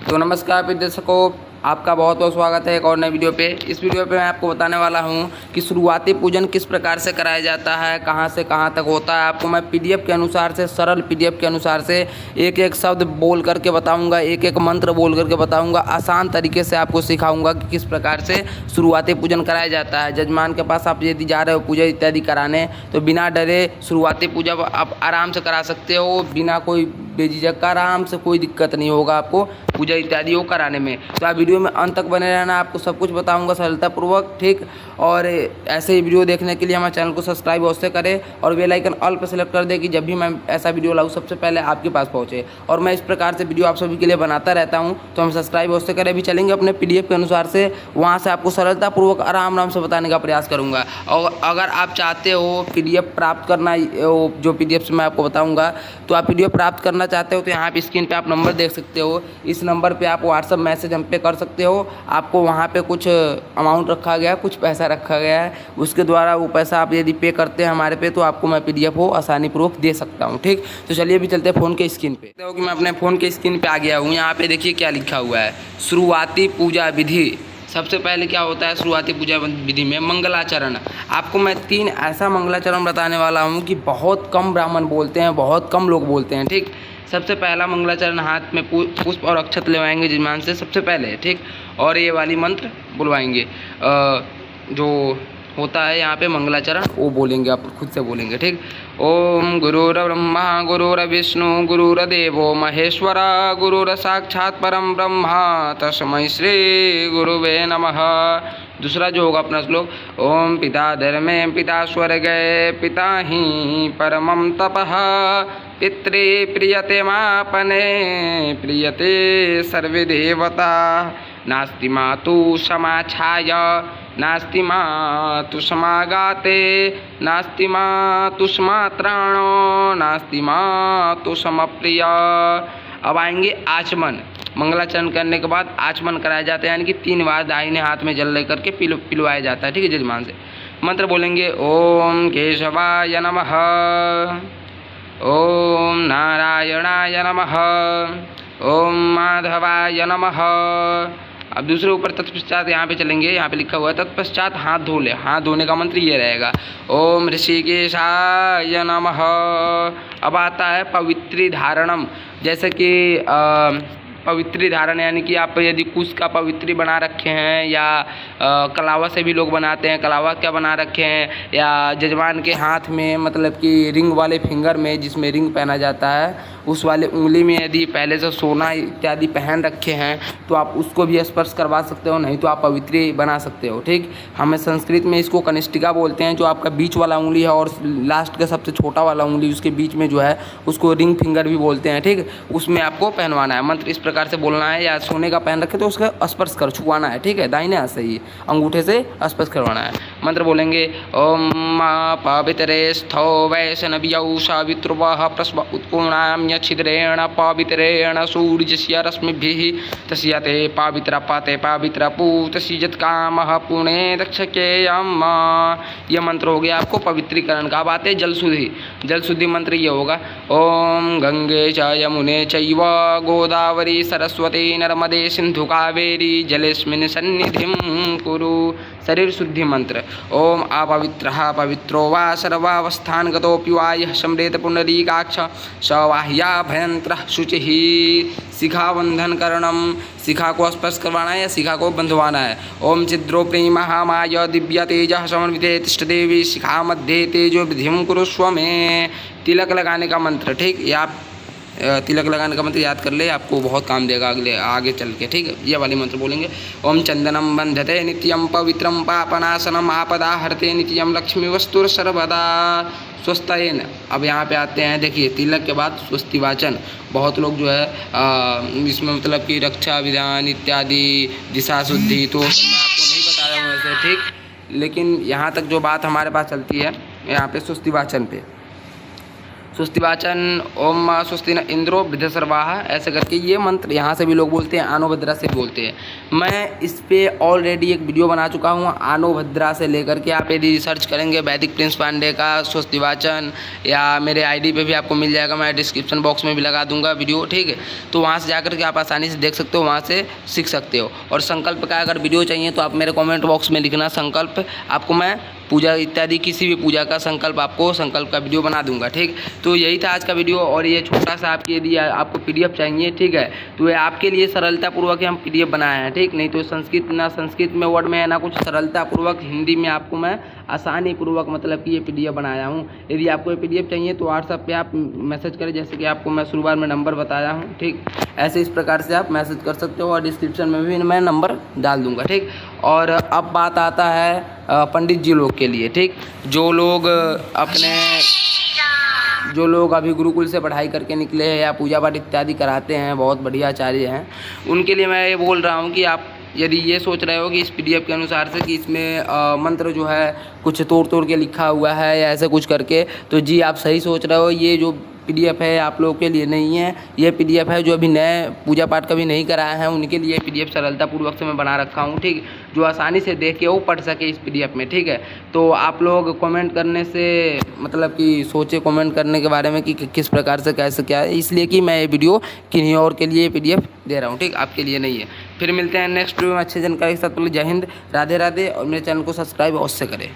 तो नमस्कार प्रिय दर्शकों, आपका बहुत बहुत स्वागत है एक और नई वीडियो पे। इस वीडियो पे मैं आपको बताने वाला हूँ कि शुरुआती पूजन किस प्रकार से कराया जाता है, कहाँ से कहाँ तक होता है। आपको मैं पीडीएफ के अनुसार से, सरल पीडीएफ के अनुसार से एक एक शब्द बोल करके बताऊँगा, एक एक मंत्र बोल करके बताऊँगा। आसान तरीके से आपको सिखाऊँगा कि किस प्रकार से शुरुआती पूजन कराया जाता है। जजमान के पास आप यदि जा रहे हो पूजा इत्यादि कराने, तो बिना डरे शुरुआती पूजा आप आराम से करा सकते हो, बिना कोई बेझिझक का, आराम से, कोई दिक्कत नहीं होगा आपको पूजा इत्यादि को कराने में। तो आप वीडियो में अंत तक बने रहना, आपको सब कुछ बताऊंगा सरलतापूर्वक, ठीक। और ऐसे ही वीडियो देखने के लिए हमारे चैनल को सब्सक्राइब अवश्य करें और बेल आइकन ऑल पर सेलेक्ट कर दें कि जब भी मैं ऐसा वीडियो लाऊं सबसे पहले आपके पास पहुंचे। और मैं इस प्रकार से वीडियो आप सभी के लिए बनाता रहता हूं, तो हम सब्सक्राइब अवश्य करें। अभी चलेंगे अपने पीडीएफ के अनुसार से, वहाँ से आपको सरलतापूर्वक आराम से बताने का प्रयास करूँगा। और अगर आप चाहते हो पीडीएफ प्राप्त करना, जो पीडीएफ से मैं आपको बताऊँगा, तो आप पीडीएफ प्राप्त करना चाहते हो तो यहाँ पे स्क्रीन पे आप नंबर देख सकते हो। इस नंबर पे आप व्हाट्सअप मैसेज हम पे कर सकते हो। आपको वहाँ पे कुछ अमाउंट रखा गया है, कुछ पैसा रखा गया है, उसके द्वारा वो पैसा आप यदि पे करते हैं हमारे पे, तो आपको मैं पीडीएफ वो आसानीपूर्वक दे सकता हूँ, ठीक। तो चलिए अभी चलते हैं फ़ोन के स्क्रीन पे। देखो कि मैं अपने फ़ोन के स्क्रीन पे आ गया हूँ। यहाँ पे देखिए क्या लिखा हुआ है, शुरुआती पूजा विधि। सबसे पहले क्या होता है शुरुआती पूजा विधि में? मंगलाचरण। आपको मैं 3 ऐसा मंगलाचरण बताने वाला हूँ कि बहुत कम ब्राह्मण बोलते हैं, बहुत कम लोग बोलते हैं, ठीक। सबसे पहला मंगलाचरण, हाथ में पुष्प और अक्षत लेवाएंगे जजमान से सबसे पहले, ठीक। और ये वाली मंत्र बुलवाएंगे, जो होता है यहाँ पे मंगलाचरण, वो बोलेंगे, आप खुद से बोलेंगे, ठीक। ओम गुरुर्ब्रह्मा गुरुर्विष्णु गुरुर्देवो महेश्वर गुरुर साक्षात् परम ब्रह्मा तस्मै श्री गुरुवे नमः। दूसरा जो होगा अपना श्लोक, ओम पिता धर्मे पिता स्वर्गे पिता ही परमं तपः पितृ प्रियते मापने प्रियते सर्वे देवता नास्ति मातु समाच्छाय नास्ति मातु समागाते नास्ति मातु समात्राणो नास्ति मातु समप्रिय। अब आएंगे आचमन। मंगलाचरण करने के बाद आचमन कराया जाता है, यानी कि 3 बार दाहिने हाथ में जल लेकर के पिलवाया जाता है, ठीक है। जजमान से मंत्र बोलेंगे, ओम केशवाय नमः, ओम नारायणाय नमः, ओम माधवाय नमः। अब दूसरे ऊपर तत्पश्चात यहाँ पे चलेंगे, यहाँ पे लिखा हुआ है तत्पश्चात हाथ धो ले। हाथ धोने का मंत्र ये रहेगा, ओम ऋषिकेशाय नमः। अब आता है पवित्री धारणम। जैसे कि पवित्री धारण, यानी कि आप यदि कुश का पवित्री बना रखे हैं, या कलावा से भी लोग बनाते हैं, कलावा क्या बना रखे हैं, या जजमान के हाथ में, मतलब कि रिंग वाले फिंगर में, जिसमें रिंग पहना जाता है, उस वाले उंगली में यदि पहले से सोना इत्यादि पहन रखे हैं, तो आप उसको भी स्पर्श करवा सकते हो, नहीं तो आप पवित्री बना सकते हो, ठीक। हमें संस्कृत में इसको कनिष्ठिका बोलते हैं। जो आपका बीच वाला उंगली है और लास्ट का सबसे छोटा वाला उंगली, उसके बीच में जो है, उसको रिंग फिंगर भी बोलते हैं, ठीक। उसमें आपको पहनवाना है। मंत्र इस प्रकार से बोलना है, या सोने का पहन रखे तो उसका स्पर्श कर, छुआना है, ठीक है। दाहिने हाथ से ही अंगूठे से स्पर्श करवाना है। मंत्र बोलेंगे, ओम पवित्रे स्थो वैष्णव्यौ सावित्रुवः प्रस्व उत्कोणाम्य छिद्रेण पवित्रेण सूर्यस्य रश्मिभिः तस्य ते पवित्रपते पवित्रपूतस्य कामः पुणे दक्षकेयम्। यह मंत्र हो गया आपको पवित्रीकरण का। अब आते जल शुद्धि। जल शुद्धि मंत्र ये होगा, ओम गंगे च यमुने चैव गोदावरी सरस्वती नर्मदे सिंधु कावेरी जलेस्मिन् सन्निधिं कुरु। शरीर शुद्धि मंत्र, ओम अपवित्रः पवित्रो वा सर्वावस्थानगतोऽपि वा यः स्मरेत पुंडरीकाक्ष स वाह्या भयंत्रः शुचिः। शिखाबंधन करणम। शिखा को स्पर्श करवाना है या शिखा को बंधवाना है। ओम चिद्रोप्री महामाय दिव्य तेजः समन्विते तिष्ठदेवी शिखा मध्ये तेजो वृद्धिं कुरुष्व में। तिलक लगाने का मंत्र, ठीक। ये आप तिलक लगाने का मंत्र याद कर ले, आपको बहुत काम देगा आगे चल के, ठीक है। ये वाली मंत्र बोलेंगे, ओम चंदनम बंधते नित्यम पवित्रम पापनाशनम आपदा हरते नित्यम लक्ष्मी वस्तुर सर्वदा स्वस्थयन। अब यहाँ पे आते हैं, देखिए तिलक के बाद स्वस्ति वाचन। बहुत लोग जो है इसमें मतलब कि रक्षा विधान इत्यादि, दिशा शुद्धि, तो मैं आपको नहीं बता रहा हूँ वैसे, ठीक। लेकिन यहाँ तक जो बात हमारे पास चलती है, यहाँ पे स्वस्ति वाचन पे। स्वस्तिवाचन ओम माँ स्वस्ति न इंद्रो वृद्धसर्वाः, ऐसे करके ये मंत्र यहाँ से भी लोग बोलते हैं, आनो भद्रा से भी बोलते हैं। मैं इस पर ऑलरेडी एक वीडियो बना चुका हूँ आनो भद्रा से लेकर के। आप यदि सर्च करेंगे वैदिक प्रिंस पांडे का स्वस्तिवाचन, या मेरे आईडी पे भी आपको मिल जाएगा, मैं डिस्क्रिप्शन बॉक्स में भी लगा दूंगा वीडियो, ठीक है। तो वहाँ से जाकर के आप आसानी से देख सकते हो, वहाँ से सीख सकते हो। और संकल्प का अगर वीडियो चाहिए तो आप मेरे कमेंट बॉक्स में लिखना संकल्प, आपको मैं पूजा इत्यादि किसी भी पूजा का संकल्प, आपको संकल्प का वीडियो बना दूंगा, ठीक। तो यही था आज का वीडियो। और ये छोटा सा आपके यदि आपको पीडीएफ चाहिए, ठीक है, तो ये आपके लिए सरलतापूर्वक हम पीडीएफ बनाए हैं, ठीक। नहीं तो संस्कृत में वर्ड में है ना कुछ, सरलतापूर्वक हिंदी में आपको मैं आसानी पूर्वक मतलब कि ये पीडीएफ बनाया हूँ। यदि आपको ये पीडीएफ चाहिए तो व्हाट्सएप पे आप मैसेज करें, जैसे कि आपको मैं शुरुआत में नंबर बताया हूँ, ठीक। ऐसे इस प्रकार से आप मैसेज कर सकते हो और डिस्क्रिप्शन में भी मैं नंबर डाल दूँगा, ठीक। और अब बात आता है पंडित जी लोग के लिए, ठीक। जो लोग अभी गुरुकुल से पढ़ाई करके निकले हैं या पूजा पाठ इत्यादि कराते हैं, बहुत बढ़िया आचार्य हैं, उनके लिए मैं ये बोल रहा हूँ कि आप यदि ये सोच रहे हो कि इस पीडीएफ के अनुसार से कि इसमें मंत्र जो है कुछ तोड़ के लिखा हुआ है या ऐसे कुछ करके, तो जी आप सही सोच रहे हो। ये जो पीडीएफ है आप लोगों के लिए नहीं है, ये पीडीएफ है जो अभी नए पूजा पाठ कभी नहीं कराए हैं उनके लिए पीडीएफ सरलतापूर्वक से मैं बना रखा हूँ, ठीक। जो आसानी से देख के वो पढ़ सके इस पीडीएफ में, ठीक है। तो आप लोग कमेंट करने से मतलब कि सोचे कमेंट करने के बारे में कि किस प्रकार से कैसे क्या है, इसलिए कि मैं ये वीडियो किन्हीं और के लिए पीडीएफ दे रहा हूँ, ठीक, आपके लिए नहीं है। फिर मिलते हैं नेक्स्ट वीडियो में अच्छी जानकारी के साथ। जय हिंद, राधे राधे, और मेरे चैनल को सब्सक्राइब अवश्य करें।